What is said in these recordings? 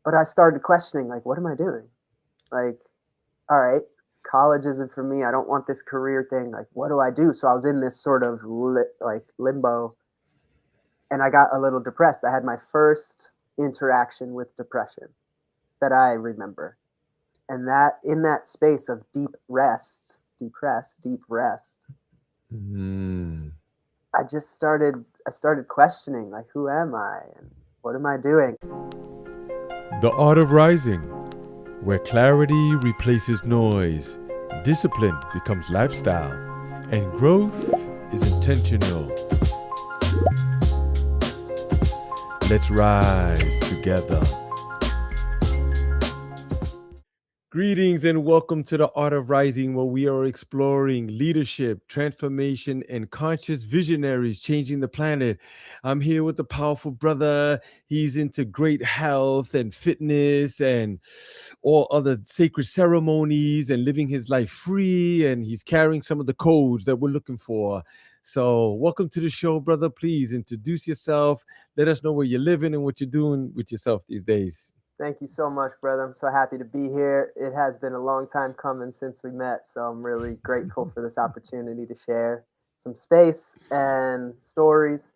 But I started questioning, like, what am I doing? Like, all right, college isn't for me. I don't want this career thing. Like, what do I do? So I was in this sort of like limbo, and I got a little depressed. I had my first interaction with depression that I remember. And that in that space of deep rest, Mm. I started questioning, like, who am I and what am I doing? The Art of Rising, where clarity replaces noise, discipline becomes lifestyle, and growth is intentional. Let's rise together. Greetings and welcome to the Art of Rising, where we are exploring leadership, transformation, and conscious visionaries changing the planet. I'm here with a powerful brother. He's into great health and fitness and all other sacred ceremonies and living his life free. And he's carrying some of the codes that we're looking for. So, welcome to the show, brother. Please introduce yourself. Let us know where you're living and what you're doing with yourself these days. Thank you so much, brother. I'm so happy to be here. It has been a long time coming since we met, so I'm really grateful for this opportunity to share some space and stories.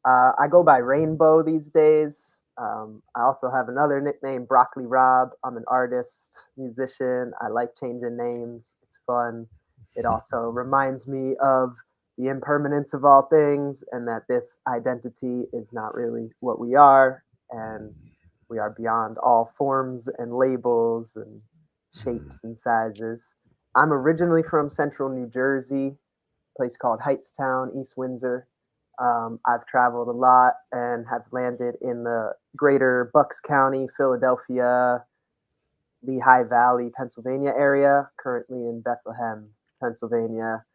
I go by Rainbow these days. I also have another nickname, Broccoli Rob. I'm an artist, musician. I like changing names, it's fun. It also reminds me of the impermanence of all things and that this identity is not really what we are. And we are beyond all forms and labels and shapes and sizes. I'm originally from central New Jersey, a place called Heightstown, East Windsor. I've traveled a lot and have landed in the greater Bucks County, Philadelphia, Lehigh Valley, Pennsylvania area, currently in Bethlehem, Pennsylvania.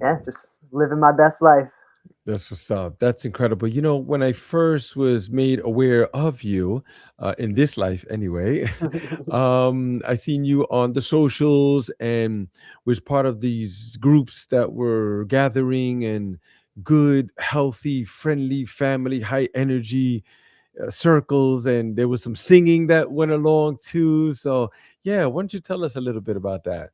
Yeah, just living my best life. That's what's up. That's incredible. You know, when I first was made aware of you, in this life anyway, I seen you on the socials and was part of these groups that were gathering and good, healthy, friendly, family, high energy circles, and there was some singing that went along too. So, yeah, why don't you tell us a little bit about that?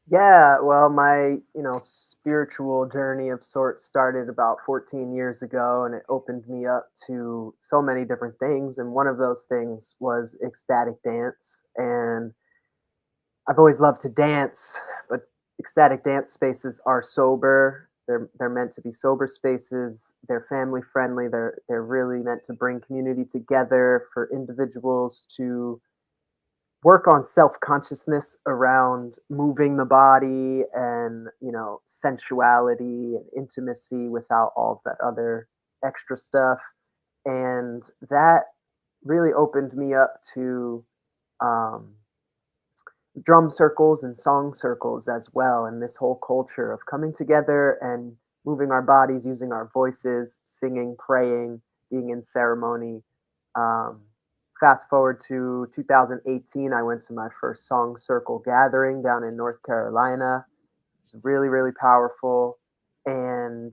Yeah, well, my, spiritual journey of sorts started about 14 years ago, and it opened me up to so many different things. And one of those things was ecstatic dance. And I've always loved to dance, but ecstatic dance spaces are sober. They're meant to be sober spaces. They're family friendly. They're really meant to bring community together for individuals to work on self-consciousness around moving the body and sensuality and intimacy without all of that other extra stuff. And that really opened me up to um, drum circles and song circles as well, and this whole culture of coming together and moving our bodies, using our voices, singing, praying, being in ceremony. um, Fast forward to 2018, I went to my first song circle gathering down in North Carolina. It was really, really powerful. And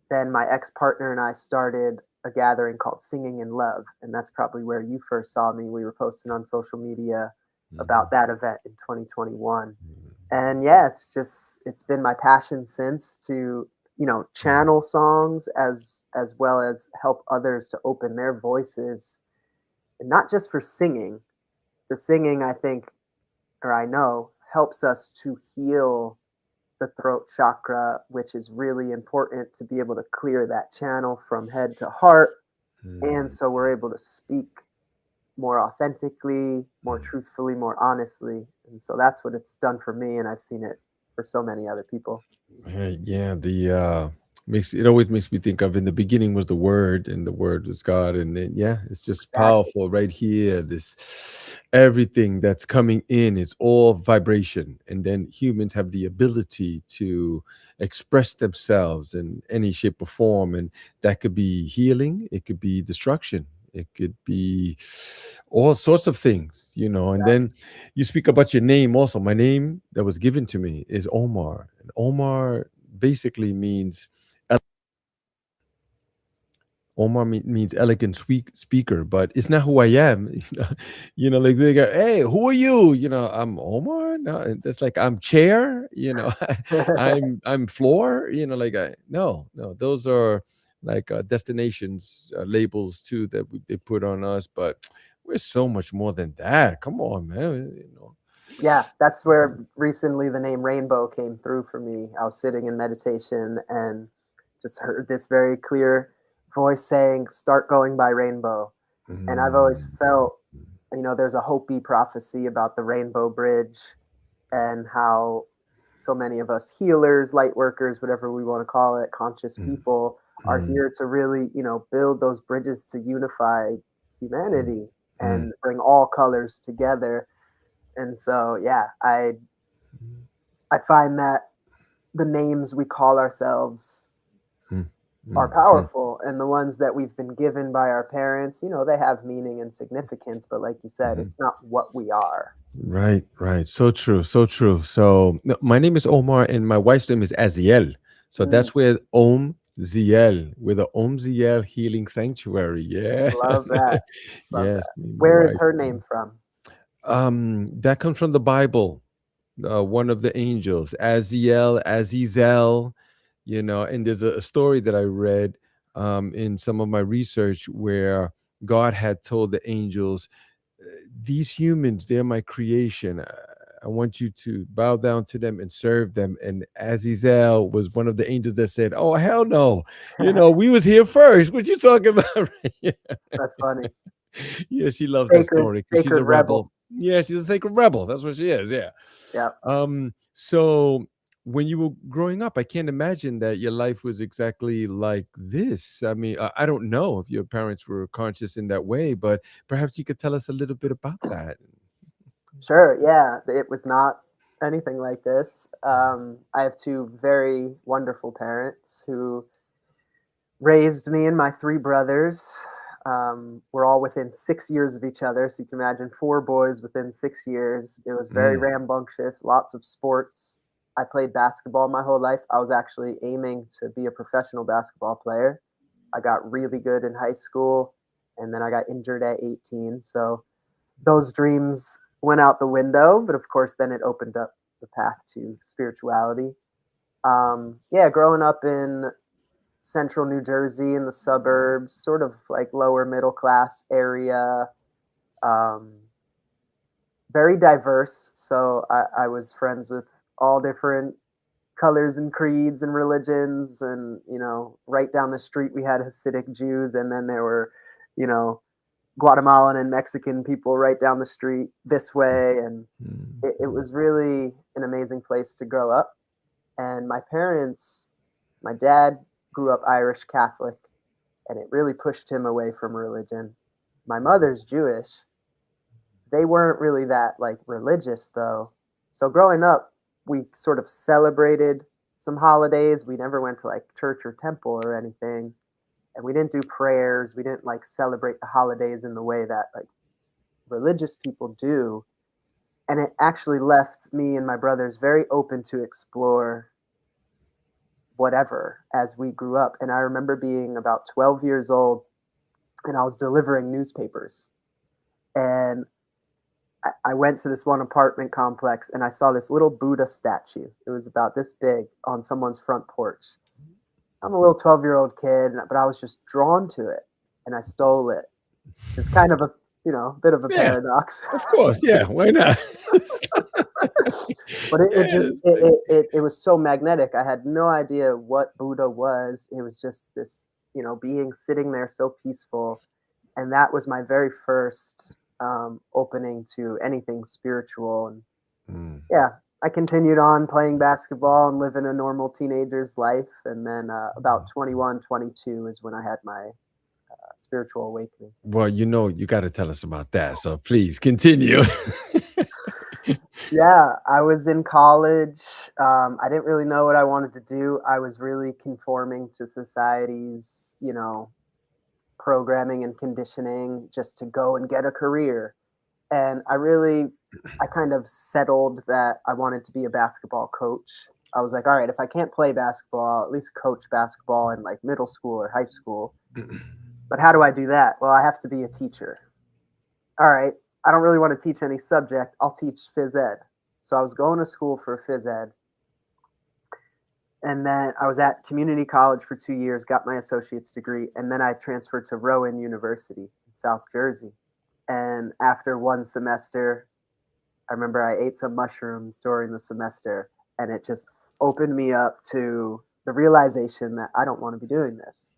then my ex partner and I started a gathering called Singing in Love. And that's probably where you first saw me. We were posting on social media about that event in 2021. And yeah, it's been my passion since to, channel songs as well as help others to open their voices, and not just for singing. The singing, I think, or I know, helps us to heal the throat chakra, which is really important to be able to clear that channel from head to heart. And so we're able to speak more authentically, more truthfully, more honestly. And so that's what it's done for me. And I've seen it for so many other people. Yeah, the makes it always makes me think of in the beginning was the word and the word was God, and then yeah, it's just Exactly. powerful right here. This everything that's coming in is all vibration, and then humans have the ability to express themselves in any shape or form, and that could be healing, it could be destruction, it could be all sorts of things, you know. And then you speak about your name also. My name that was given to me is Omar. And Omar basically means Omar means elegant speaker, but it's not who I am. Like they go, "Hey, who are you?" I'm Omar. No, and that's like I'm chair. I'm floor. Like no, those are like destinations labels too that they put on us, but we're so much more than that. Come on, man. Yeah, that's where recently the name Rainbow came through for me. I was sitting in meditation and just heard this very clear voice saying, "Start going by Rainbow." And I've always Mm, felt, there's a Hopi prophecy about the Rainbow Bridge and how so many of us healers, light workers, whatever we want to call it, conscious mm, people are mm, here to really, build those bridges to unify mm, humanity mm, and bring all colors together. And so, yeah, I find that the names we call ourselves mm, are mm, mm. powerful, and the ones that we've been given by our parents, they have meaning and significance, but like you said, Mhm. it's not what we are. Right, right. So true, so true. So no, my name is Omar and my wife's name is Aziel. So Mm, that's where Omziel, with the Omziel Healing Sanctuary. Yeah. love that. Love Yes, that. me and my Where is wife. her name from? That comes from the Bible. One of the angels, Aziel, Azizel, and there's a story that I read in some of my research where God had told the angels, these humans, they're my creation. I want you to bow down to them and serve them. And Azizel was one of the angels that said, "Oh, hell no. We was here first. What you talking about?" Right? Yeah. That's funny. Yeah, she loves that Sacred, story because she's sacred a rebel. rebel. Yeah, she's a sacred rebel. That's what she is. Yeah. Yeah. So when you were growing up, I can't imagine that your life was exactly like this. I mean, I don't know if your parents were conscious in that way, but perhaps you could tell us a little bit about that. Sure. Yeah. It was not anything like this. I have two very wonderful parents who raised me and my three brothers. We're all within 6 years of each other. So you can imagine four boys within 6 years. It was very Mm, rambunctious, lots of sports. I played basketball my whole life. I was actually aiming to be a professional basketball player. I got really good in high school and then I got injured at 18. So those dreams went out the window. But of course, then it opened up the path to spirituality. Yeah, growing up in central New Jersey in the suburbs, sort of like lower middle class area. Um, Very diverse. So I was friends with all different colors and creeds and religions. And, right down the street, we had Hasidic Jews. And then there were, you know, Guatemalan and Mexican people right down the street this way. And mm, it was really an amazing place to grow up. And my dad grew up Irish Catholic, and it really pushed him away from religion. My mother's Jewish. They weren't really that like religious though. So growing up, we sort of celebrated some holidays. We never went to like church or temple or anything. And we didn't do prayers. We didn't like celebrate the holidays in the way that like religious people do. And it actually left me and my brothers very open to explore whatever as we grew up. And I remember being about 12 years old and I was delivering newspapers. And I went to this one apartment complex and I saw this little Buddha statue. It was about this big on someone's front porch. I'm a little 12-year-old kid, but I was just drawn to it and I stole it, which is kind of a, bit of a yeah, paradox. of course. Yeah, why not? But it just Yes. Like, it was so magnetic. I had no idea what Buddha was. It was just this, being sitting there so peaceful, and that was my very first opening to anything spiritual. And mm, yeah, I continued on playing basketball and living a normal teenager's life, and then about 21, 22 is when I had my spiritual awakening. well, you got to tell us about that. So please continue. Yeah, I was in college. I didn't really know what I wanted to do. I was really conforming to society's, programming and conditioning just to go and get a career. And I kind of settled that I wanted to be a basketball coach. I was like, all right, if I can't play basketball, I'll at least coach basketball in like middle school or high school. But how do I do that? Well, I have to be a teacher. All right, I don't really want to teach any subject. I'll teach phys ed. So I was going to school for phys ed. And then I was at community college for 2 years, got my associate's degree, and then I transferred to Rowan University in South Jersey. And after one semester, I remember I ate some mushrooms during the semester, and it just opened me up to the realization that I don't want to be doing this.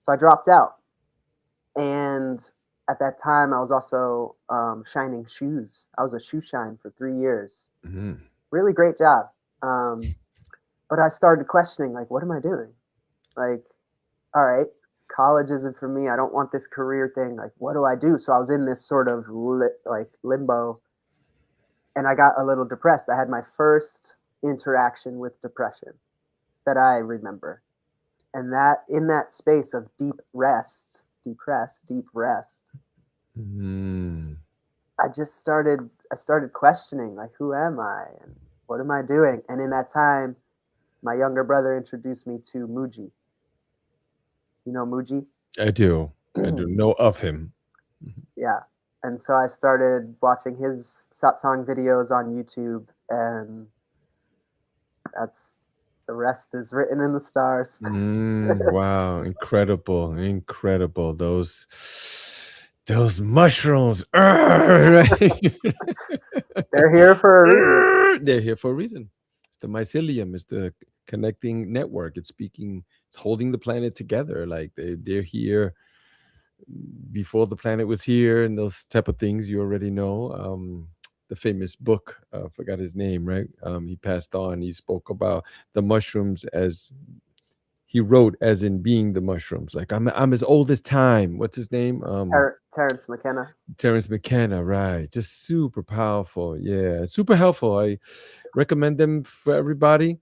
So I dropped out. And at that time, I was also shining shoes. I was a shoe shine for 3 years. Mhm. Really great job. But I started questioning, like, what am I doing? Like, all right, college isn't for me. I don't want this career thing. Like, what do I do? So I was in this sort of limbo, and I got a little depressed. I had my first interaction with depression that I remember. And that in that space of deep rest, deep rest, Mhm. I started questioning, like, who am I and what am I doing? And in that time, my younger brother introduced me to Muji. You know Muji? I do. I do know of him. Mhm. Yeah. And so I started watching his satsang videos on YouTube, and that's the rest is written in the stars. Wow, incredible, incredible. Those mushrooms. Right? They're here for a reason. They're here for a reason. It's the mycelium, it's the connecting network. It's speaking, it's holding the planet together. Like they're here before the planet was here, and those type of things you already know. The famous book, forgot his name, right? He passed on. He spoke about the mushrooms as he wrote as in being the mushrooms. Like I'm as old as time. What's his name? Terrence McKenna. Terrence McKenna, right? Just super powerful. Yeah, super helpful. I recommend them for everybody.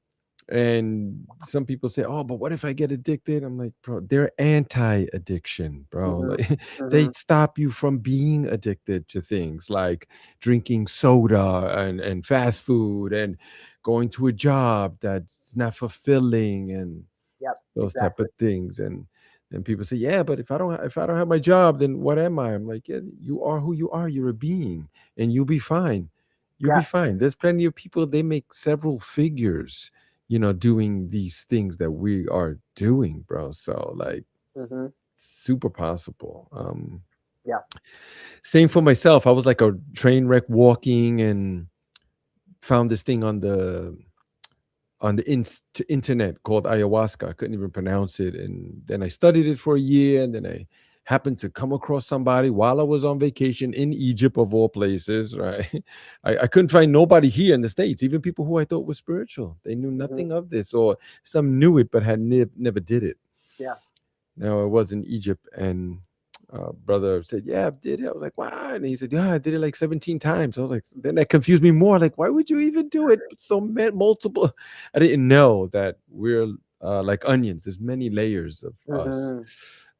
And some people say, "Oh, but what if I get addicted?" I'm like, "Bro, they're anti-addiction, bro. Hmm. Like, they Hmm. stop you from being addicted to things like drinking soda and fast food and going to a job that's not fulfilling and Yep, those type exactly. of things." And people say, "Yeah, but if I don't have my job, then what am I?" I'm like, "Yeah, you are who you are. You're a being, and you'll be fine. You'll be Yeah. fine." There's plenty of people, they make several figures, doing these things that we are doing, bro. So like Hmm. super possible. Yeah. Same for myself. I was like a train wreck walking and found this thing on the internet called ayahuasca. I couldn't even pronounce it. And then I studied it for a year. And then I happened to come across somebody while I was on vacation in Egypt, of all places, right? I couldn't find nobody here in the States, even people who I thought were spiritual. They knew Hmm. nothing of this, or some knew it but had never did it. Yeah. Now I was in Egypt, and brother said, "Yeah, I did it." I was like, "Wow!" And he said, "Yeah, I did it like 17 times." I was like, then that confused me more. Like, why would you even do it? So multiple. I didn't know that we're like onions. There's many layers of us. Hmm.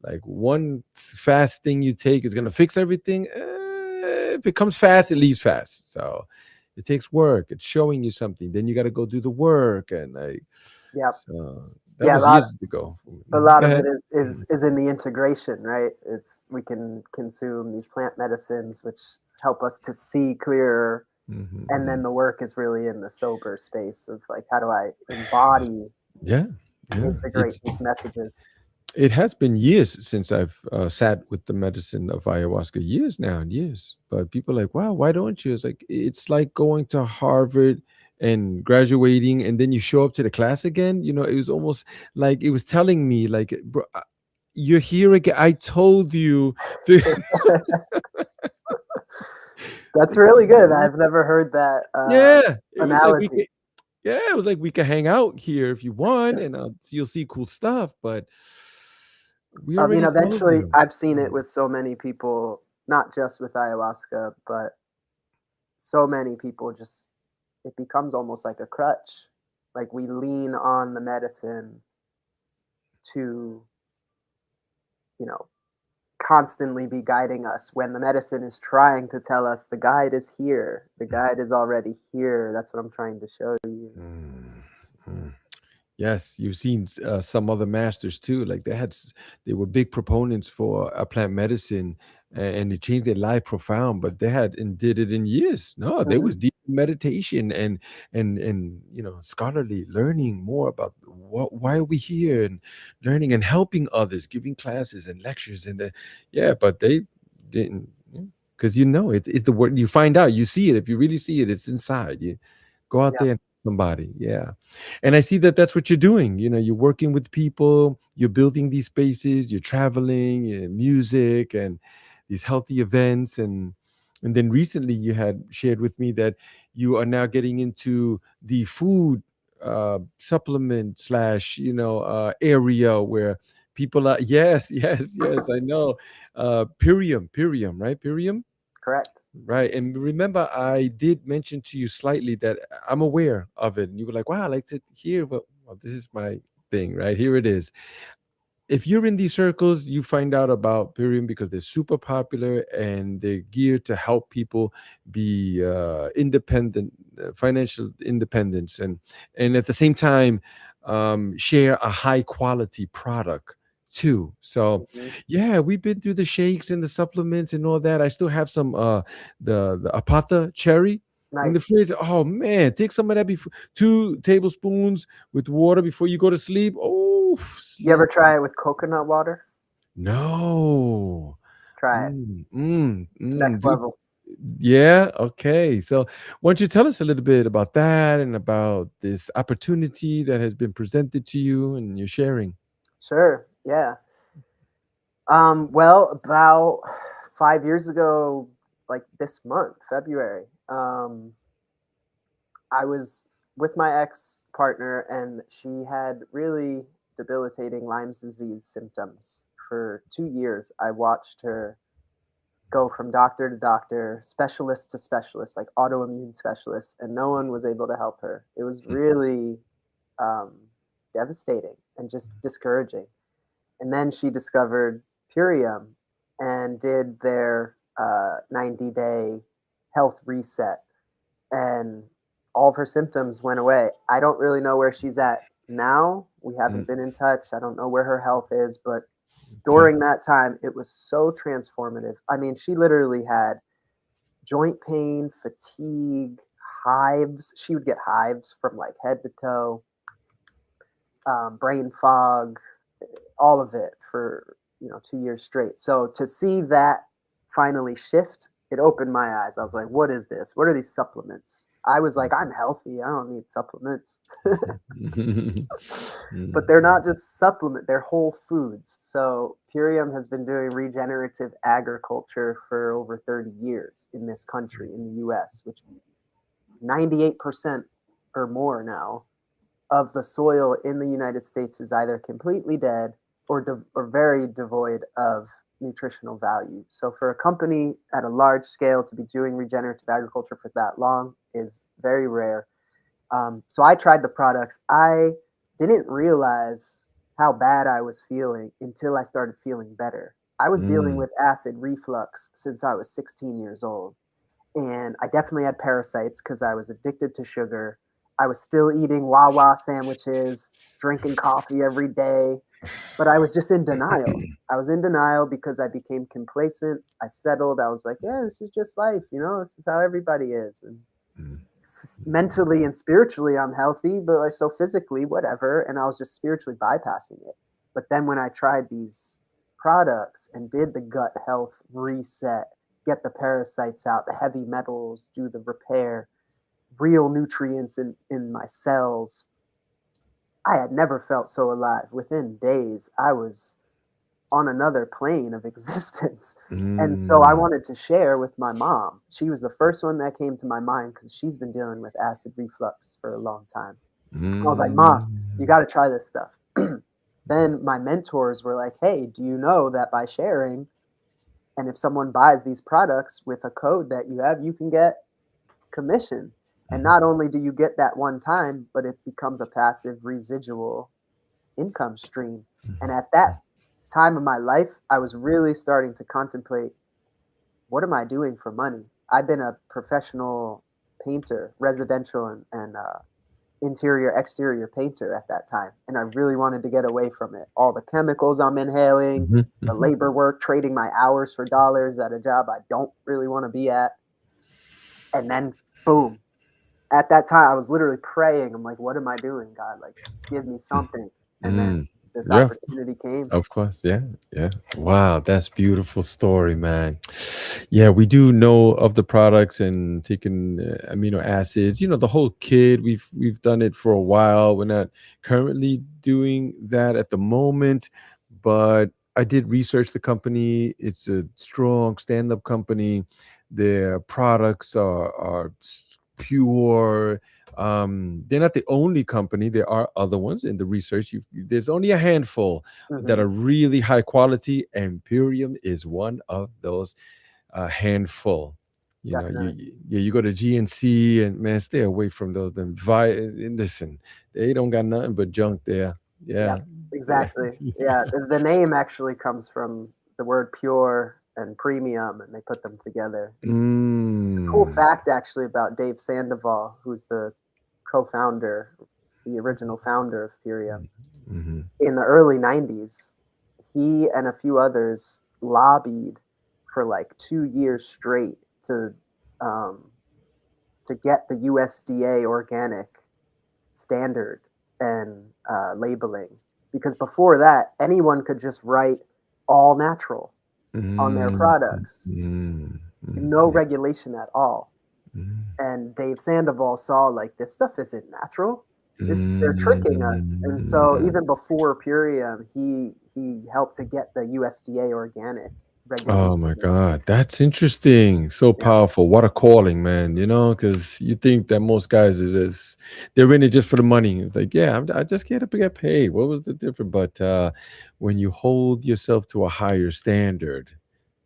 Like one fast thing you take is gonna fix everything. If it comes fast, it leaves fast. So it takes work. It's showing you something. Then you got to go do the work, and like, Yep. so that Yeah. was years ago. A Go lot of it ahead. is in the integration, right? It's we can consume these plant medicines which help us to see clearer, and Mhm. then the work is really in the sober space of, like, how do I embody Yeah, and yeah. integrate these messages? It has been years since I've sat with the medicine of ayahuasca. Years now, years. But people are like, wow, why don't you? It's like going to Harvard and graduating, and then you show up to the class again. It was almost like it was telling me, like, bro, you're here again. I told you to. That's Like, really good. what? I've never heard that Yeah, it was like we analogy. could. Yeah, it was like we could hang out here if you want, and you'll see cool stuff. But we I mean, already told eventually, you. I've seen it with so many people, not just with ayahuasca, but so many people just it becomes almost like a crutch. Like, we lean on the medicine to, you know, constantly be guiding us when the medicine is trying to tell us the guide is here. The guide is already here. That's what I'm trying to show you. Mm, mm. Yes, you've seen some other masters too. Like they were big proponents for plant medicine, and it changed their life profound. But they had and did it in years. No, there Hmm. was deep meditation and scholarly learning more about why are we here, and learning and helping others, giving classes and lectures, and yeah. But they didn't, because it's the word you find out. You see it if you really see it. It's inside you. Go out Yeah, there and help somebody. Yeah. And I see that that's what you're doing. You're working with people, you're building these spaces, you're traveling, music, and these healthy events. And then recently you had shared with me that you are now getting into the food supplement slash area where people are. Yes, yes, I know. Pirium, right? Pirium. correct. Right. And remember, I did mention to you slightly that I'm aware of it. And you were like, wow, I like to hear, but well, this is my thing, right? Here it is. If you're in these circles, you find out about Purium because they're super popular and they're geared to help people be independent, financial independence, and at the same time share a high quality product too. So, Hmm. yeah, we've been through the shakes and the supplements and all that. I still have some the apatha cherry in the Nice. fridge. Oh man, take some of that before 2 tablespoons with water before you go to sleep. Oh, You ever sleep. try it with coconut water? No. Try it. Mm, Next do level. yeah, okay. So, why don't you tell us a little bit about that and about this opportunity that has been presented to you and you're sharing? Sure. Yeah. Well, about 5 years ago, like this month, February, I was with my ex partner, and she had really debilitating Lyme's disease symptoms. For 2 years, I watched her go from doctor to doctor, specialist to specialist, like autoimmune specialist, and no one was able to help her. It was Mm, really um, devastating and just discouraging. And then she discovered Purium and did their 90-day health reset, and all of her symptoms went away. I don't really know where she's at now. We mm, haven't been in touch. I don't know where her health is, but okay. during that time, it was so transformative. I mean, she literally had joint pain, fatigue, hives. She would get hives from like head to toe, brain fog, all of it for 2 years straight. So to see that finally shift, it opened my eyes. I was like, "What is this? What are these supplements?" I was like, "I'm healthy. I don't need supplements." But they're not just supplement; they're whole foods. So Purium has been doing regenerative agriculture for over 30 years in this country, in the U.S., which 98% or more now of the soil in the United States is either completely dead or very devoid of nutritional value. So for a company at a large scale to be doing regenerative agriculture for that long is very rare. So I tried the products. I didn't realize how bad I was feeling until I started feeling better. I was dealing Mm, with acid reflux since I was 16 years old, and I definitely had parasites because I was addicted to sugar. I was still eating Wawa sandwiches, drinking coffee every day, but I was just in denial. I was in denial because I became complacent. I settled. I was like, yeah, this is just life, this is how everybody is. And mm, mentally and spiritually, I'm healthy, but so physically, whatever. And I was just spiritually bypassing it. But then when I tried these products and did the gut health reset, get the parasites out, the heavy metals, do the repair, real nutrients in my cells, I had never felt so alive. Within days, I was on another plane of existence. And so I mm, wanted to share with my mom. She was the first one that came to my mind because she's been dealing with acid reflux for a long time. I was like, "Ma, you mm, got to try this stuff." Then my mentors were like, "Hey, do you know that by sharing, and if someone buys these products with a code that you have, you can get commission. And mhm, not only do you get that one time, but it becomes a passive residual income stream." And mhm, at that time of my life, I was really starting to contemplate, what am I doing for money? I've been a professional painter, residential and interior exterior painter at that time, and I really wanted to get away from it. All the chemicals I'm inhaling, Mhm, the mhm. labor work, trading my hours for dollars at a job I don't really want to be at. And then boom, at that time I was literally praying. I'm like, what am I doing, God? Like, give me Mm, something. And then mm. this Yeah, opportunity came. of course. Yeah, yeah. Wow, that's beautiful story, man. Yeah, we do know of the products and taking amino acids. The whole kid. We've done it for a while. We're not currently doing that at the moment, but I did research the company. It's a strong stand-up company. Their products are pure. They're not the only company. There are other ones in the research. There's only a handful that Hmm. are really high quality. Imperium is one of those handful. Definitely. You go to GNC and man, stay away from those. And listen, they don't got nothing but junk there. Yep, Yeah, yeah. exactly. Yeah, the name actually comes from the word pure and premium, and they put them together. Cool Mm. fact actually about Dave Sandoval, who's the co-founder, the original founder of Purium. Mhm. In the early 90s, he and a few others lobbied for like 2 years straight um, to get the USDA organic standard and labeling. Because before that, anyone could just write all natural on their Mm, products, mm, no yeah, regulation at all. mm, And Dave Sandoval saw like this stuff isn't natural. They're tricking us. And so mm. even before Purium, he helped to get the USDA organic Oh regulation my in place. God, that's interesting. So Yeah. powerful. What a calling, man. Because you think that most guys they're in it just for the money. It's like, yeah, I just get to get paid. What was the difference? But when you hold yourself to a higher standard,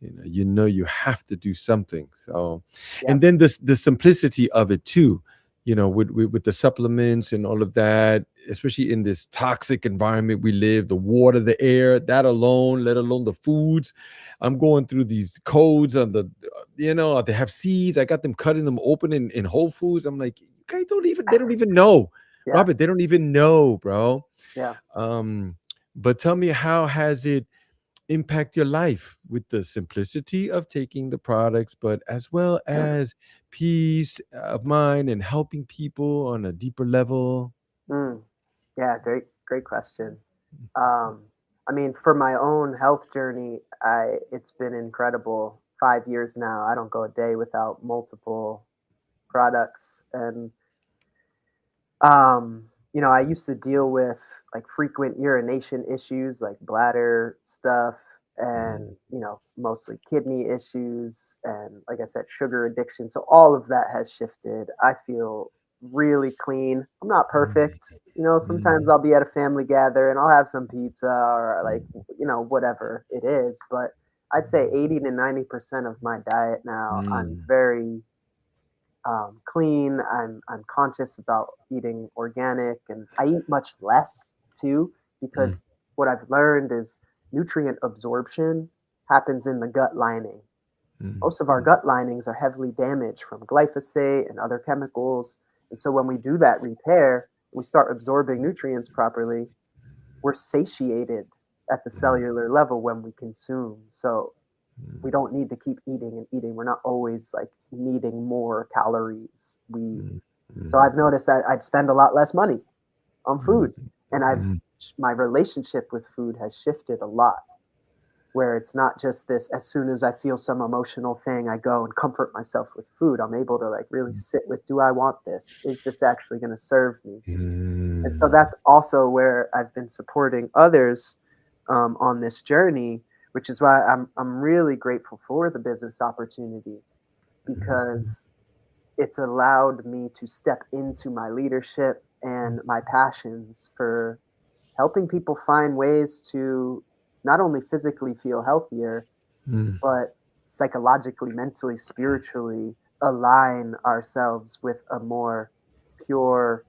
you have to do something. So, and Yep. then the simplicity of it too. With the supplements and all of that, especially in this toxic environment we live, the water, the air, that alone, let alone the foods. I'm going through these codes on they have seeds. I got them cutting them open in Whole Foods. I'm like, you guys they don't even know, Yeah. Robert. They don't even know, bro. Yeah. Um, but tell me, how has it impact your life with the simplicity of taking the products, but as well as peace of mind and helping people on a deeper level? Mm. Yeah. Great question. Um, I mean, for my own health journey, it's been incredible. 5 years now, I don't go a day without multiple products, and I used to deal with like frequent urination issues, like bladder stuff, and Mm, mostly kidney issues, and like I said, sugar addiction. So all of that has shifted. I feel really clean. I'm not mm, perfect. Sometimes mm, I'll be at a family gather and I'll have some pizza or like whatever it is, but I'd say 80 to 90% of my diet now, I'm mm, very clean. I'm conscious about eating organic, and I eat much less too, mm, because what I've learned is nutrient absorption happens in the gut lining. mm, Most of our gut linings are heavily damaged from glyphosate and other chemicals, and so when we do that repair, we start absorbing nutrients properly. We're satiated at the mm, cellular level when we consume. So we mm, don't need to keep eating and eating. We're not always like needing more calories. We mm, So mm, I've noticed that I'd spend a lot less money on mm, food, and mm, my relationship with food has shifted a lot, where it's not just this as soon as I feel some emotional thing I go and comfort myself with food. I'm able to like really sit with, do I want this? Is this actually going to serve me? And so mm, that's also where I've been supporting others on this journey, which is why I'm really grateful for the business opportunity, mm, because it's allowed me to step into my leadership and my passions for helping people find ways to not only physically feel healthier, mm, but psychologically, mentally, spiritually align ourselves with a more pure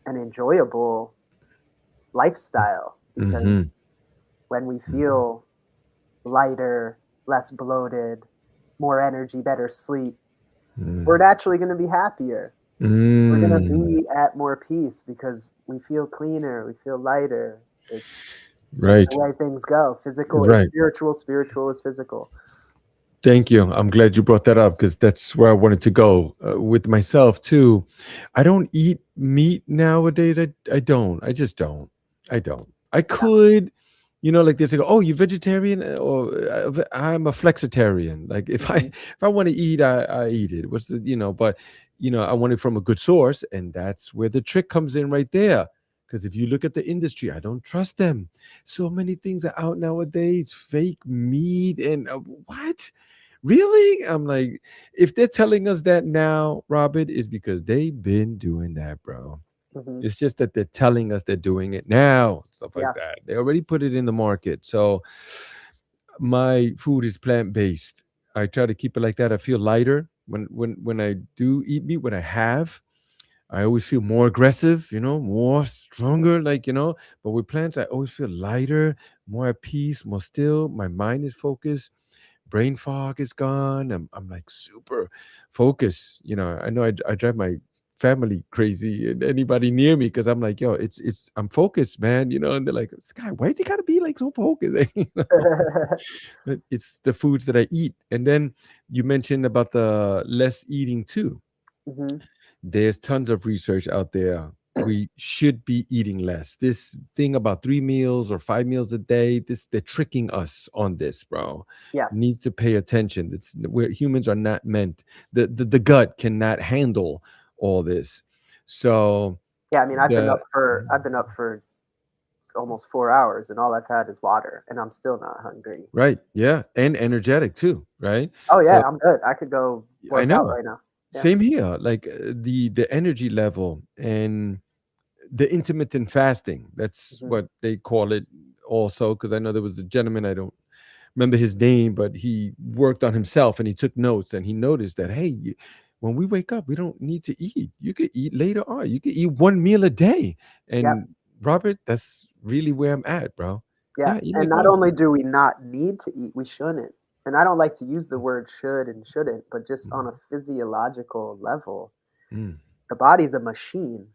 and enjoyable lifestyle. mhm, Because when we mhm, feel lighter, less bloated, more energy, better sleep, we're mm. naturally going to be happier. We're gonna Mm, be at more peace because we feel cleaner, we feel lighter. It's just the right, way things go. Physical is right. spiritual, spiritual is physical. Thank you. I'm glad you brought that up because that's where I wanted to go with myself too. I don't eat meat nowadays. I don't. I just don't. I don't. I Yeah. could, like this. They go, oh, you vegetarian, or I'm a flexitarian. Like if I Mhm. if I want to eat, I eat it. What's but I want it from a good source, and that's where the trick comes in right there. Because if you look at the industry, I don't trust them. So many things are out nowadays, fake meat and what? Really? I'm like, if they're telling us that now, Robert, is because they've been doing that, bro. Mhm. It's just that they're telling us they're doing it now, stuff like Yeah. that. They already put it in the market. So my food is plant-based. I try to keep it like that. I feel lighter when I do eat meat, when I have. I always feel more aggressive, more stronger, but with plants, I always feel lighter, more at peace, more still. My mind is focused, brain fog is gone. I'm like super focused. I know I drive my family crazy and anybody near me because I'm like, yo, I'm focused, man. And they're like, Sky, why do you gotta be like so focused? But it's the foods that I eat. And then you mentioned about the less eating too. Mhm. There's tons of research out there. We should be eating less. This thing about 3 meals or 5 meals a day, they're tricking us on this, bro. Yeah. Need to pay attention. Where humans are not meant. The gut cannot handle all this. So Yeah, I mean, the I've been up for almost 4 hours, and all I've had is water, and I'm still not hungry. right, yeah, and energetic too, right? Oh, So yeah, I'm good. I could go I work out know. right now. Yeah. Same here. Like the energy level and the intermittent fasting. That's Mhm. what they call it also, because I know there was a gentleman, I don't remember his name, but he worked on himself and he took notes and he noticed that, hey, when we wake up, we don't need to eat. You could eat later on. You could eat 1 meal a day. Yep. And Robert, that's really where I'm at, bro. Yeah, Yeah, eat and like not crazy. only do we not need to eat, we shouldn't. And I don't like to use the word should and shouldn't, but just on a physiological level, Mm, the body's a machine.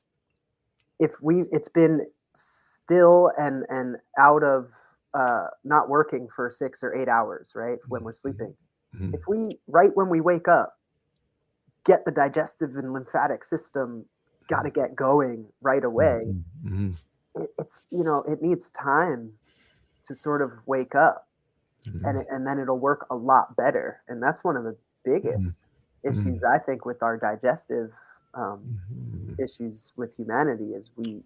It's been still and out of not working for 6 or 8 hours, right? When we're mm, sleeping. mm, If we right when we wake up, get the digestive and lymphatic system got to get going right mm, away. mm, mm, It needs time to sort of wake up, mm, and then it'll work a lot better. And that's one of the mm, biggest mm, issues I think with our digestive mm. issues with humanity is we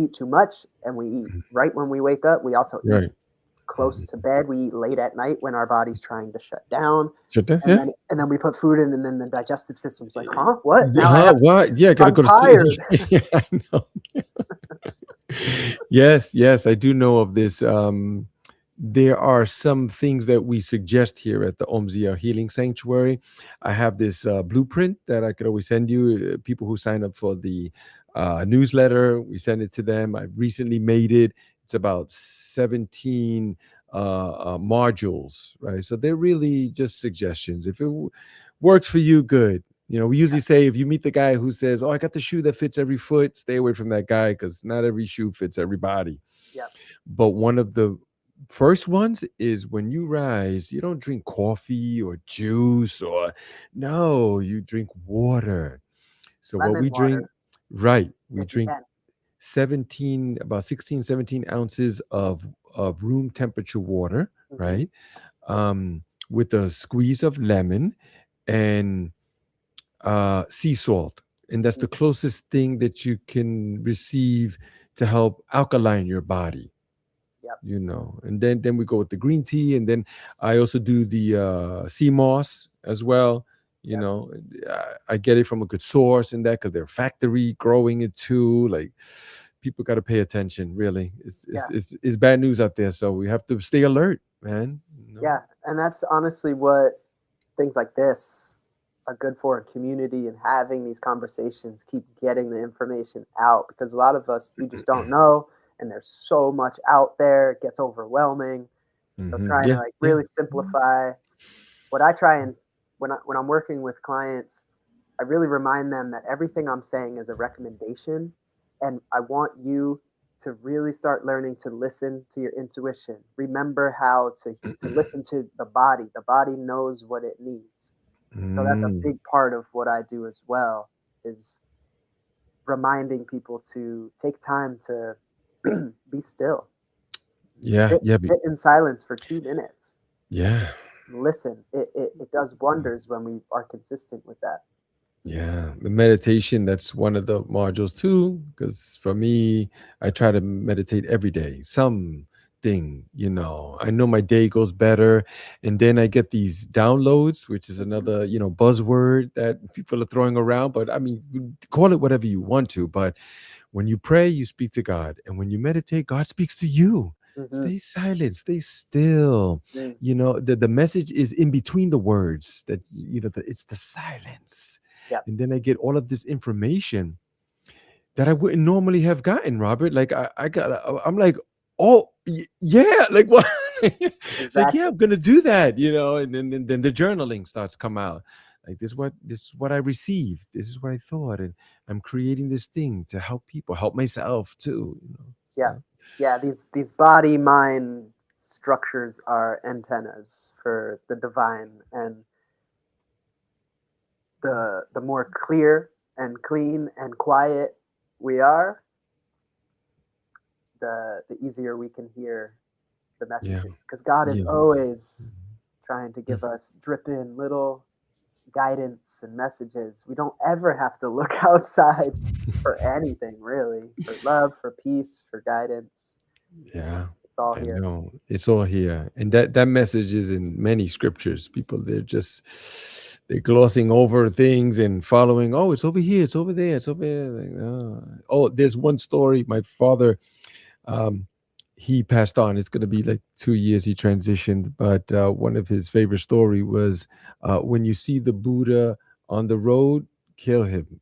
eat too much and we eat right when we wake up. We also eat Right. close to bed. We eat late at night when our body's trying to shut down. Shut that? And Yeah. then we put food in, and then the digestive system's like, huh? What? Yeah, Now I huh? have What? Yeah, gotta I'm go to sleep. tired. Yeah, I know. Yes, yes, I do know of this. There are some things that we suggest here at the Omziel Healing Sanctuary. I have this blueprint that I could always send you. People who sign up for the newsletter, we send it to them. I recently made it. It's about 17 modules, right? So they're really just suggestions. If it works for you, good. We usually say if you meet the guy who says, "Oh, I got the shoe that fits every foot," stay away from that guy because not every shoe fits everybody. Yeah. But one of the first ones is when you rise, you don't drink coffee or juice or no, you drink water. So what Lemon we drink, water, right, we if you drink can. about 16, 17 ounces of room temperature water, Hmm. right? With a squeeze of lemon and sea salt, and that's the closest thing that you can receive to help alkaline your body. Yep. And then we go with the green tea, and then I also do the sea moss as well. you Yep. know I get it from a good source in that because they're factory growing it too. Like, people got to pay attention, really. Yeah. It's bad news out there, so we have to stay alert, man. Yeah. And that's honestly what things like this are good for a community, and having these conversations, keep getting the information out, because a lot of us, we just don't know, and there's so much out there, it gets overwhelming. So trying to Yeah, like yeah. really simplify what I try and when I'm working with clients, I really remind them that everything I'm saying is a recommendation, and I want you to really start learning to listen to your intuition. Remember how to listen to the body. The body knows what it needs. And so that's a Mm. big part of what I do as well, is reminding people to take time to be still. Yeah, Sit yeah, sit in silence for 2 minutes. yeah. Listen. It does wonders when we are consistent with that. Yeah, the meditation, that's one of the modules too. Because for me, I try to meditate every day, something, I know my day goes better. And then I get these downloads, which is Mhm, another, buzzword that people are throwing around. But I mean, call it whatever you want to. But when you pray, you speak to God. And when you meditate, God speaks to you. mhm, Stay silent, stay still. mm, The message is in between the words that, it's the silence. yep, And then I get all of this information that I wouldn't normally have gotten, Robert. Like I'm like, oh yeah, like what? It's like, yeah, exactly. I'm gonna do that, and then the journaling starts come out. Like this is what I received. This is what I thought, and I'm creating this thing to help people, help myself too. Yeah. So Yeah, these body mind structures are antennas for the divine, and the more clear and clean and quiet we are, the easier we can hear the yeah, messages, because God is yeah. always trying to give us drip in little guidance and messages. We don't ever have to look outside for anything, really, for love, for peace, for guidance. Yeah, It's all I here. know. It's all here. And that message is in many scriptures. People, they're glossing over things and following, oh, it's over here, it's over there, it's over there. Like, oh, there's one story. My father, um, he passed on. It's gonna be like 2 years he transitioned, but one of his favorite story was when you see the Buddha on the road, kill him.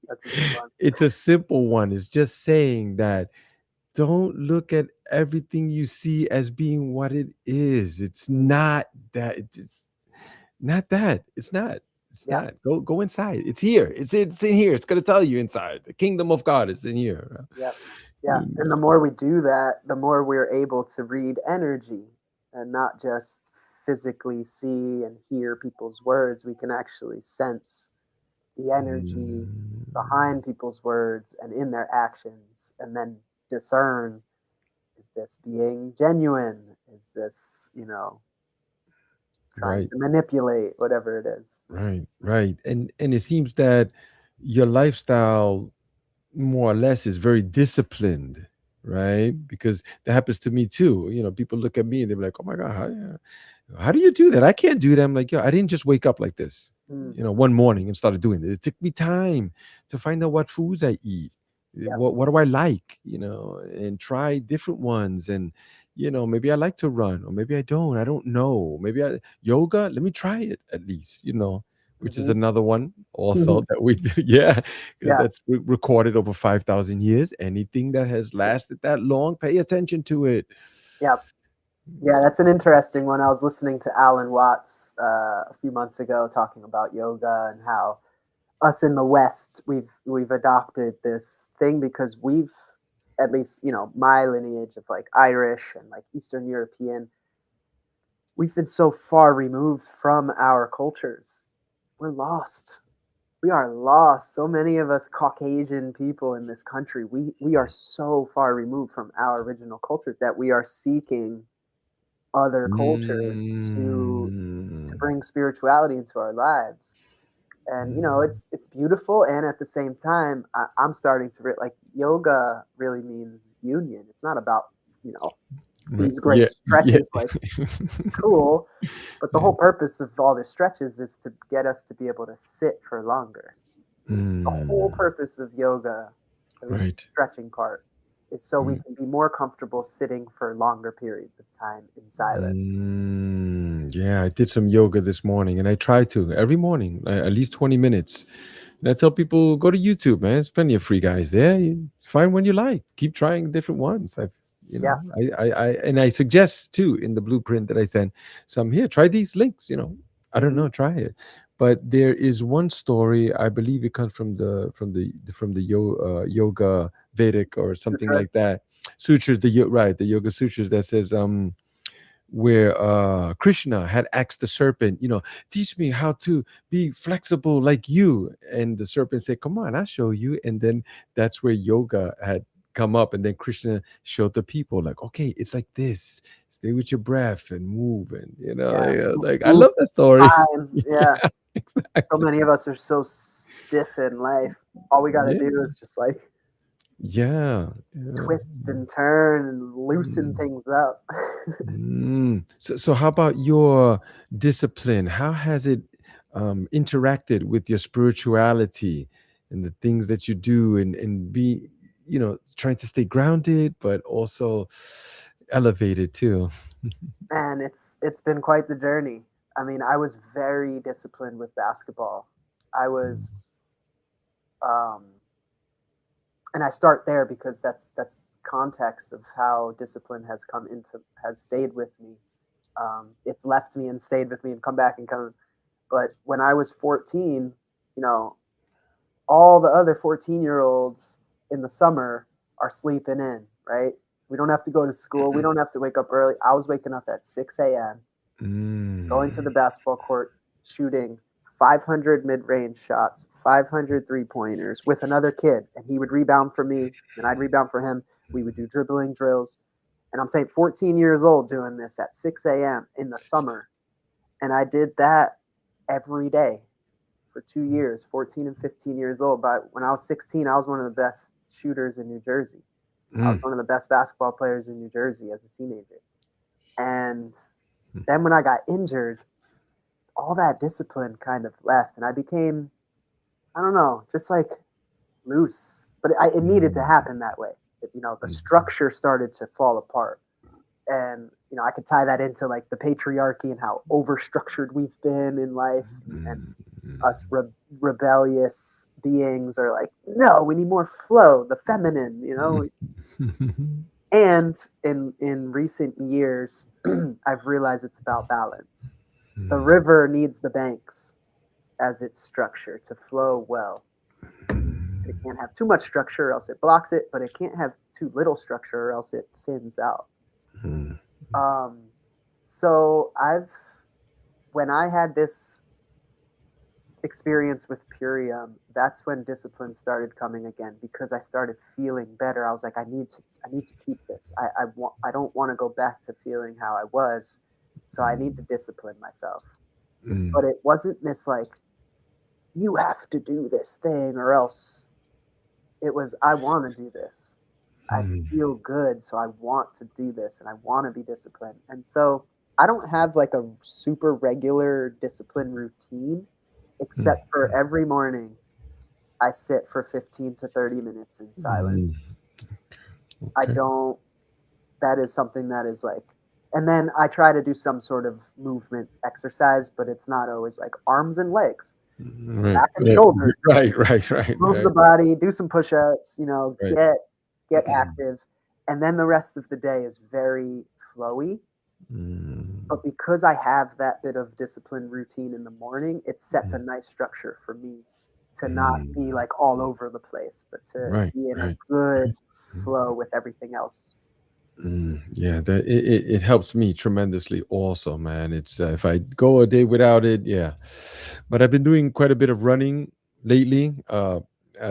That's a good one. It's a simple one. It's just saying that don't look at everything you see as being what it is. It's Mm, not that. It's not that. It's not. It's yeah. not. Go inside. It's here. It's in here. It's gonna tell you inside. The kingdom of God is in here. Yep. Yeah. You And the more we do that, the more we're able to read energy and not just physically see and hear people's words. We can actually sense the energy Mm, behind people's words and in their actions, and then discern, is this being genuine? Is this, trying right. to manipulate, whatever it is? Right. Right. And it seems that your lifestyle more or less is very disciplined, right? Because that happens to me too. People look at me and they're like, "Oh my God, how do you do that? I can't do that." I'm like, "Yo, I didn't just wake up like this, Mm, one morning and started doing it. It took me time to find out what foods I eat, yep. what do I like, and try different ones. And maybe I like to run, or maybe I don't. I don't know. Maybe yoga. Let me try it at least, which is Hmm. another one also that we do. Yeah, because Yeah. that's recorded over 5,000 years. Anything that has lasted that long, pay attention to it. Yeah. Yeah, that's an interesting one. I was listening to Alan Watts a few months ago talking about yoga and how us in the West we've adopted this thing because we've, at least my lineage of like Irish and like Eastern European, we've been so far removed from our cultures. We're lost. We are lost. So many of us Caucasian people in this country, we are so far removed from our original cultures that we are seeking other cultures to Mm. bring spirituality into our lives. And Mm. it's beautiful, and at the same time, I'm starting to like yoga really means union. It's not about you know Right. these Yeah. great Yeah. stretches, like, cool, but the Yeah. whole purpose of all the stretches is to get us to be able to sit for longer. The whole Mm. purpose of yoga, at least the Right. stretching part, is so we Mm. can be more comfortable sitting for longer periods of time in silence. Yeah, I did some yoga this morning, and I try to every morning, at least 20 minutes. And I tell people, go to YouTube, man. There's plenty of free guys there. You find one you like. Keep trying different ones. Yeah. And I suggest too in the blueprint that I send some here. Try these links. I don't Hmm. know. Try it. But there is one story. I believe it comes from the yoga Vedic or something like Sutras. that. Sutras, right, the yoga sutras that says where Krishna had asked the serpent, teach me how to be flexible like you. And the serpent said, come on, I'll show you. And then that's where yoga had come up. And then Krishna showed the people, like, okay, it's like this. Stay with your breath and move. And, Yeah, like, I move love that story. spine. Yeah, Yeah, so exactly. many of us are so stiff in life. All we got to do Yeah. is just like Yeah. Yeah. twist and turn and loosen Mm. things up. So how about your discipline? How has it interacted with your spirituality and the things that you do and be, trying to stay grounded, but also elevated too? And it's been quite the journey. I mean, I was very disciplined with basketball. I Mm, was, um, and I start there because that's context of how discipline has stayed with me. It's left me and stayed with me and come back and come. But when I was 14, you know, all the other 14-year-olds in the summer are sleeping in, right? We don't have to go to school. We don't have to wake up early. I was waking up at 6 a.m., going to the mm, basketball court, shooting 500 mid-range shots, 500 three-pointers with another kid, and he would rebound for me, and I'd rebound for him. We would do dribbling drills, and I'm saying 14 years old doing this at 6 a.m. in the summer, and I did that every day for 2 years, 14 and 15 years old. But when I was 16, I was one of the best shooters in New Jersey. I was mm, one of the best basketball players in New Jersey as a teenager. And mm, then when I got injured, all that discipline kind of left, and I became, I don't know, just like loose. But it needed to mm, happen that way. The structure started to fall apart, and I could tie that into like the patriarchy and how overstructured we've been in life, and mm, us rebellious beings are like, no, we need more flow, the feminine, mm. And in recent years, I've realized it's about balance. The river needs the banks as its structure to flow well. It can't have too much structure or else it blocks it, but it can't have too little structure or else it thins out. Mm, Um, so when I had this experience with Purium, that's when discipline started coming again because I started feeling better. I was like, I need to keep this. I don't want to go back to feeling how I was, so I need to discipline myself. mm, But it wasn't this like you have to do this thing or else. It was I want to do this. I mm, feel good, so I want to do this and I want to be disciplined. And so I don't have like a super regular discipline routine mm, except for every morning I sit for 15 to 30 minutes in mm. silence. I Okay. don't, that is something that is like, and then I try to do some sort of movement exercise, but it's not always like arms and legs, Right, back and right, shoulders, right, move the right. body, do some push ups, Right. get active. And then the rest of the day is very flowy. Mm, But because I have that bit of discipline routine in the morning, it sets a mm, nice structure for me to not be mm. like all over the place, but to Right, be in a right, good right. Mm, flow with everything else. yeah, that it helps me tremendously also, man. It's if I go a day without it, yeah. But I've been doing quite a bit of running lately.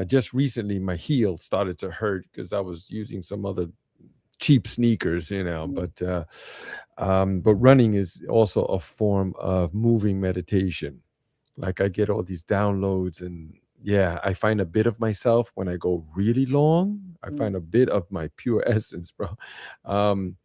Just recently, my heel started to hurt because I was using some other cheap sneakers, Mm, but running is also a form of moving meditation. Like I get all these downloads, and yeah, I find a bit of myself when I go really long. I mm, find a bit of my pure essence, bro. Um,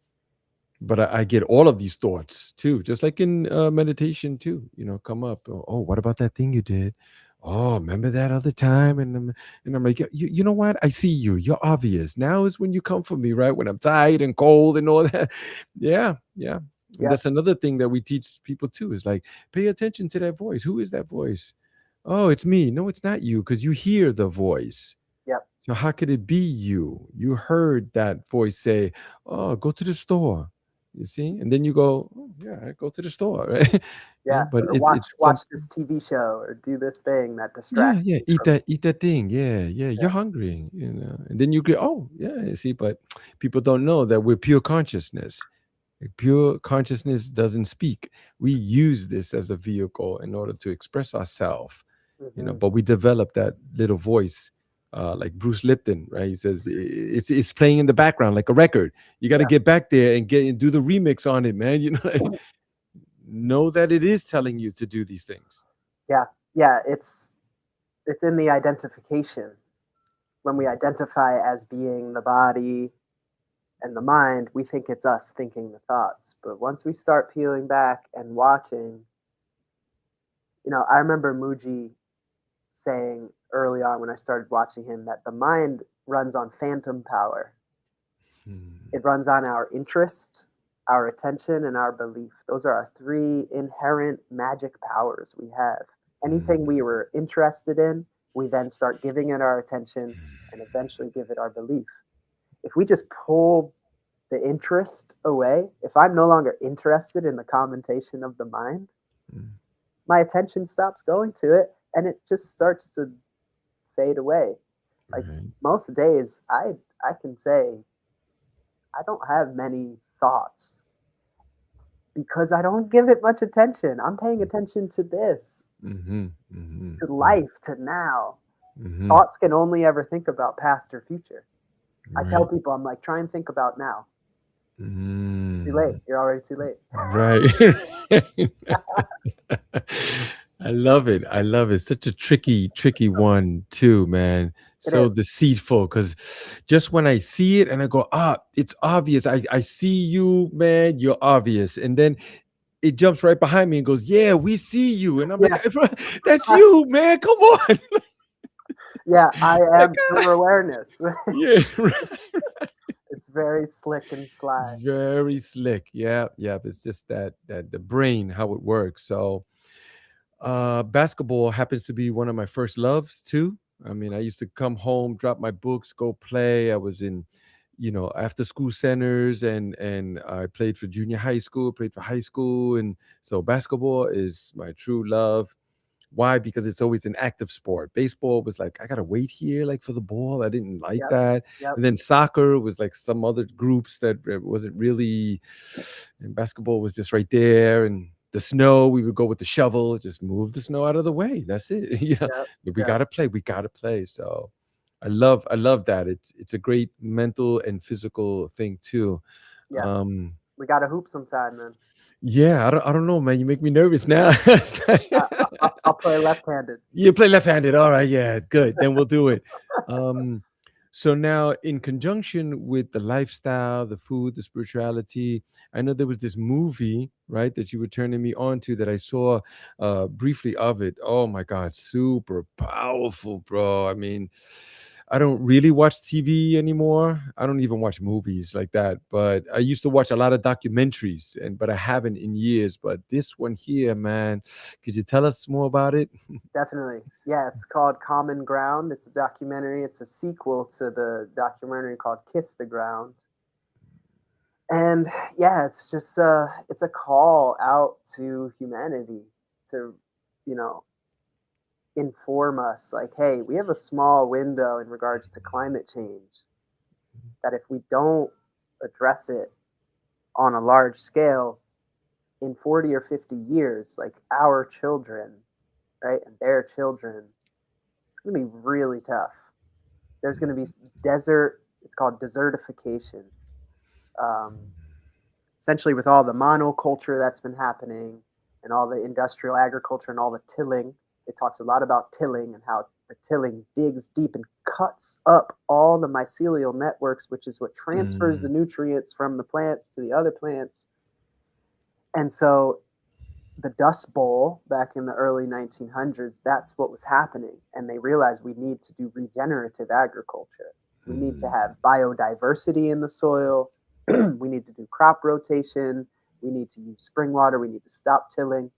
but I get all of these thoughts too, just like in meditation too. Come up. Oh, what about that thing you did? Oh, remember that other time? And I'm like, you know what? I see you. You're obvious. Now is when you come for me, right? When I'm tired and cold and all that. Yeah, yeah. And yep, that's another thing that we teach people too is like, pay attention to that voice. Who is that voice? Oh, it's me. No, it's not you, because you hear the voice. yep, So how could it be you? You heard that voice say, "Oh, go to the store." You see, and then you go, oh, yeah, I go to the store, right? Yeah, But or it's watch some, this TV show or do this thing that yeah, distracts yeah, me from eat that thing, yeah, yeah. yeah. You're hungry, and then you get, oh, yeah, you see. But people don't know that we're pure consciousness. Pure consciousness doesn't speak. We use this as a vehicle in order to express ourselves, Mhm. but we develop that little voice, like Bruce Lipton, right? He says it's playing in the background like a record. You got to Yeah. get back there and get and do the remix on it, man. Know that it is telling you to do these things. Yeah. Yeah, it's in the identification. When we identify as being the body and the mind, we think it's us thinking the thoughts. But once we start peeling back and watching, I remember Muji saying early on when I started watching him that the mind runs on phantom power. Mm, It runs on our interest, our attention, and our belief. Those are our three inherent magic powers we have. Anything we mm, were interested in, we then start giving it our attention and eventually give it our belief. If we just pull the interest away, if I'm no longer interested in the commentation of the mind, mm, my attention stops going to it and it just starts to fade away. Like right. most days, I can say I don't have many thoughts because I don't give it much attention. I'm paying attention to this, Mm-hmm, mm-hmm, to mm-hmm, life, to now. mm-hmm, Thoughts can only ever think about past or future. I tell right. people, I'm like, try and think about now. It's too late. Mm, You're already too late. right. I love it. I love it. Such a tricky one too, man. It So is. deceitful because just when I see it and I go, it's obvious. I see you, man. You're obvious. And then it jumps right behind me and goes, yeah, we see you. And I'm like, Yeah. "Bro, that's you, man. Come on." Yeah, I Like, am pure awareness. yeah. It's very slick and sly. Very slick. Yeah, yeah. It's just that the brain, how it works. So basketball happens to be one of my first loves too. I mean, I used to come home, drop my books, go play. I was in, after school centers, and I played for junior high school, played for high school, and so basketball is my true love. Why? Because it's always an active sport. Baseball was like, I gotta wait here, like for the ball. I didn't like Yep. that. Yep. And then soccer was like some other groups that wasn't really, and basketball was just right there. And the snow, we would go with the shovel, just move the snow out of the way. That's it. Yep. But we Yep. gotta play. We gotta play. So I love that. It's a great mental and physical thing too. Yeah. Um, We got to hoop sometime, man. yeah, I don't know, man. You make me nervous now. I'll play left-handed. You play left-handed. All right, yeah, good. Then we'll do it. Um, so now, in conjunction with the lifestyle, the food, the spirituality, I know there was this movie, right, that you were turning me on to that I saw briefly of it. Oh my God, super powerful, bro. I mean, I don't really watch TV anymore. I don't even watch movies like that. But I used to watch a lot of documentaries, but I haven't in years. But this one here, man, could you tell us more about it? Definitely. Yeah, it's called Common Ground. It's a documentary. It's a sequel to the documentary called Kiss the Ground. And yeah, it's just it's a call out to humanity to, you know, inform us like, hey, we have a small window in regards to climate change that if we don't address it on a large scale in 40 or 50 years, like our children, right, and their children, it's going to be really tough. There's going to be desert, it's called desertification. Um, Essentially, with all the monoculture that's been happening and all the industrial agriculture and all the tilling, it talks a lot about tilling and how the tilling digs deep and cuts up all the mycelial networks, which is what transfers the Mm, nutrients from the plants to the other plants. And so the Dust Bowl back in the early 1900s, that's what was happening. And they realized we need to do regenerative agriculture. We need to mm, have biodiversity in the soil. We need to do crop rotation. We need to use spring water. We need to stop tilling,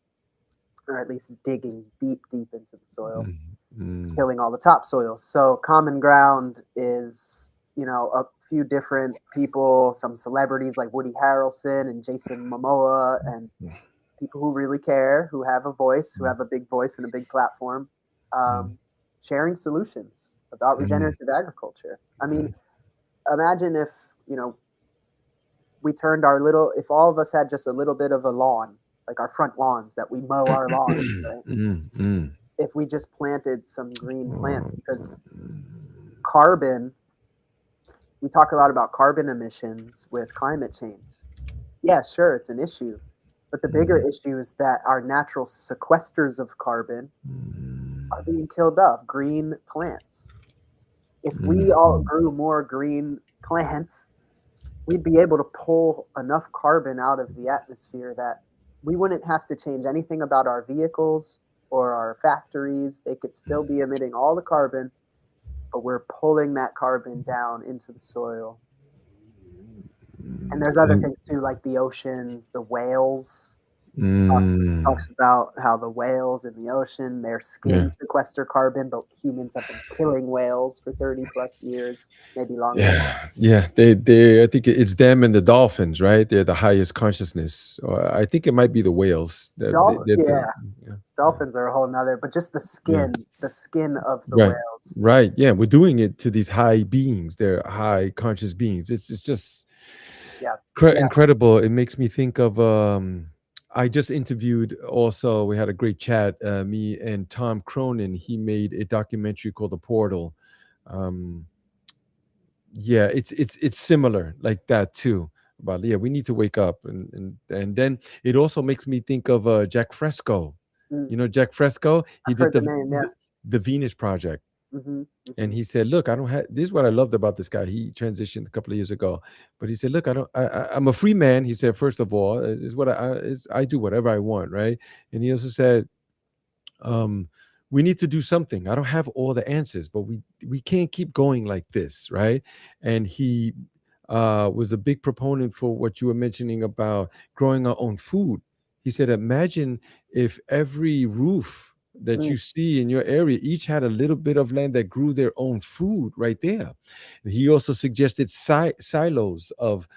or at least digging deep, deep into the soil, mm, mm, killing all the topsoil. So, Common Ground is, a few different people, some celebrities like Woody Harrelson and Jason Momoa, and people who really care, who have a voice, who have a big voice and a big platform, sharing solutions about regenerative agriculture. I mean, imagine if, you know, we turned if all of us had just a little bit of a lawn, like our front lawns that we mow our lawns, right? If we just planted some green plants, because carbon, we talk a lot about carbon emissions with climate change. Yeah, sure, it's an issue. But the bigger issue is that our natural sequesters of carbon are being killed off, green plants. If we all grew more green plants, we'd be able to pull enough carbon out of the atmosphere that we wouldn't have to change anything about our vehicles or our factories. They could still be emitting all the carbon, but we're pulling that carbon down into the soil. And there's other things too, like the oceans, the whales. Talks about how the whales in the ocean, their skin sequester carbon, but humans have been killing whales for 30 plus years, maybe longer. Yeah. They. I think it's them and the dolphins, right? They're the highest consciousness. Or I think it might be the whales. Dolphins are a whole nother, but just the Yeah. skin of the Right. whales. Right. Yeah. We're doing it to these high beings. They're high conscious beings. It's just Yeah. incredible. It makes me think of I just interviewed also, we had a great chat, me and Tom Cronin. He made a documentary called The Portal. Um yeah, it's similar like that too. But yeah, we need to wake up, and then it also makes me think of Jack Fresco. Mm, You know Jack Fresco? He I've did heard the name, yeah. the Venus Project. And Hmm. he said, "Look, I don't have." This is what I loved about this guy. He transitioned a couple of years ago, but he said, "Look, I don't. I'm a free man." He said, first of all, is what I do whatever I want, right?" And he also said, um, "We need to do something. I don't have all the answers, but we can't keep going like this, right?" And he was a big proponent for what you were mentioning about growing our own food. He said, "Imagine if every roof that Mm, you see in your area each had a little bit of land that grew their own food right there." He also suggested silos of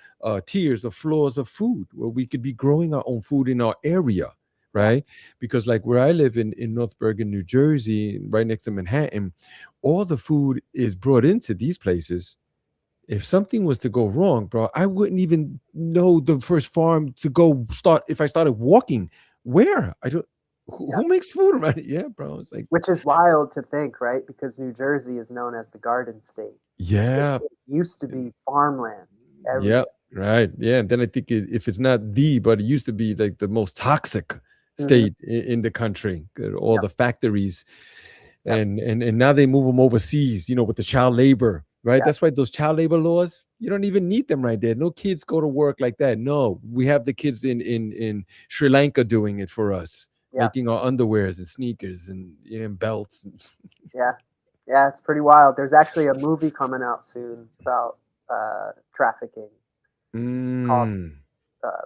tiers of floors of food where we could be growing our own food in our area, yeah, right? Because like where I live in North Bergen, New Jersey, right next to Manhattan, all the food is brought into these places. If something was to go wrong, bro, I wouldn't even know the first farm to go start if I started walking. Where? I don't. yeah. Who makes food around it? Yeah, bro. It's like, Which is wild to think, right? Because New Jersey is known as the Garden State. yeah, It used to be farmland yeah, everywhere. right. Yeah. And then I think if it's not but it used to be like the most toxic Hmm. state in the country. All Yep, the factories, yep, and now they move them overseas, with the child labor, right? yep, That's why those child labor laws, you don't even need them right there. No kids go to work like that. No, we have the kids in Sri Lanka doing it for us, yep, making our underwears and sneakers and belts. yeah. Yeah, it's pretty wild. There's actually a movie coming out soon about trafficking called Mm,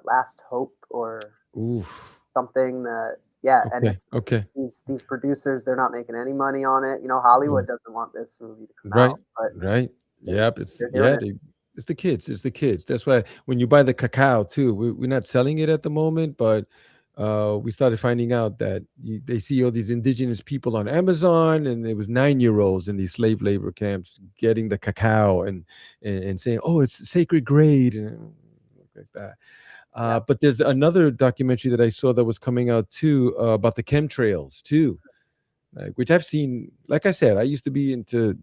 Last Hope or oof. something that, yeah, and Okay. it's Okay. these producers, they're not making any money on it. You know, Hollywood Mm, doesn't want this movie to come right. out, but Right. they Yep. It's they're doing yeah. it. It's the kids. It's the kids. That's why when you buy the cacao too, we're not selling it at the moment, but we started finding out that they see all these indigenous people on Amazon, and it was 9-year-olds in these slave labor camps getting the cacao and saying, "Oh, it's sacred grade," and like that. Yeah. But there's another documentary that I saw that was coming out too, about the chemtrails too, like, which I've seen. Like I said, I used to be into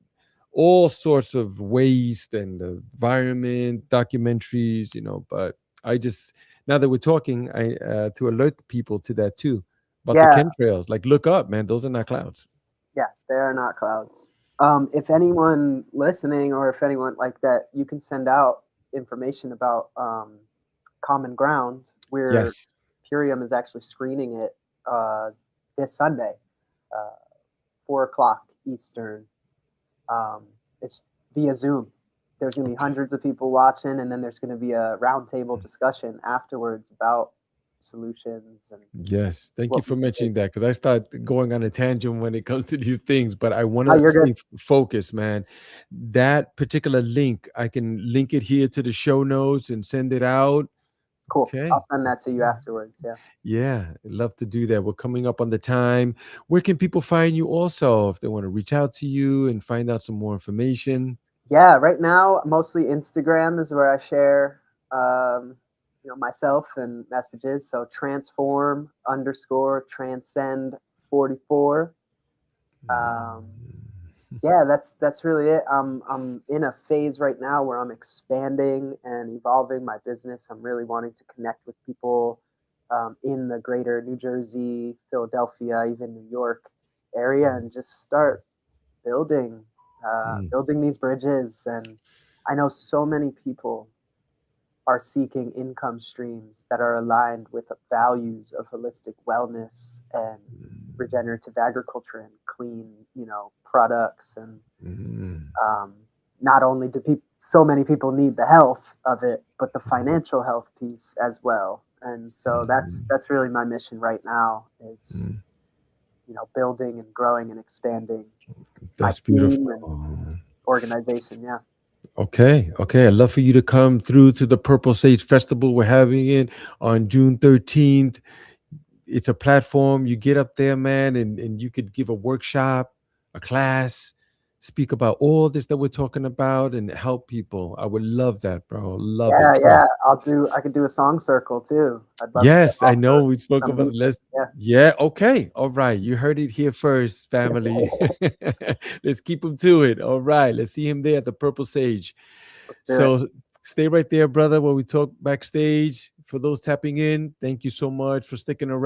all sorts of waste and environment documentaries, but I just, now that we're talking, I to alert people to that too, about the Yeah, chemtrails. Like, look up, man, those are not clouds. yeah, they are not clouds. If anyone listening or if anyone like that, you can send out information about Common Ground, where Yes. Purium is actually screening it uh, this Sunday, uh, 4 o'clock Eastern. Um, it's via Zoom. There's going to be Okay. hundreds of people watching, and then there's going to be a roundtable discussion afterwards about solutions and Yes. Thank you what we for can do. mentioning that because I start going on a tangent when it comes to these things, but I want Oh, to you're good. stay focused, man. That particular link, I can link it here to the show notes and send it out. Cool. I'll Okay. send that to you afterwards. Yeah. Yeah, I'd love to do that. We're coming up on the time. Where can people find you also if they want to reach out to you and find out some more information? Yeah, right now, mostly Instagram is where I share, um, myself and messages. So transform underscore transcend 44. Um, yeah, that's really it. I'm in a phase right now where I'm expanding and evolving my business. I'm really wanting to connect with people in the greater New Jersey, Philadelphia, even New York area, and just start building Mm, building these bridges. And I know so many people are seeking income streams that are aligned with the values of holistic wellness and regenerative agriculture and clean, products. And mm, um, not only do so many people need the health of it, but the financial health piece as well. And so that's mm, that's really my mission right now is mm. building and growing and expanding my That's team beautiful. and organization. Yeah. Okay, okay. I'd love for you to come through to the Purple Sage Festival. We're having it on June 13th. It's a platform. You get up there, man, and you could give a workshop, a class, speak about all this that we're talking about and help people. I would love that, bro. Love it. Yeah, yeah. Trust. I could do a song circle too. I'd love to Yes, I know offer we spoke some about it. music. Let's, Yeah. yeah, okay. All right. You heard it here first, family. Let's keep him to it. All right. Let's see him there at the Purple Sage. Let's do it. So stay right there, brother, while we talk backstage. For those tapping in, thank you so much for sticking around.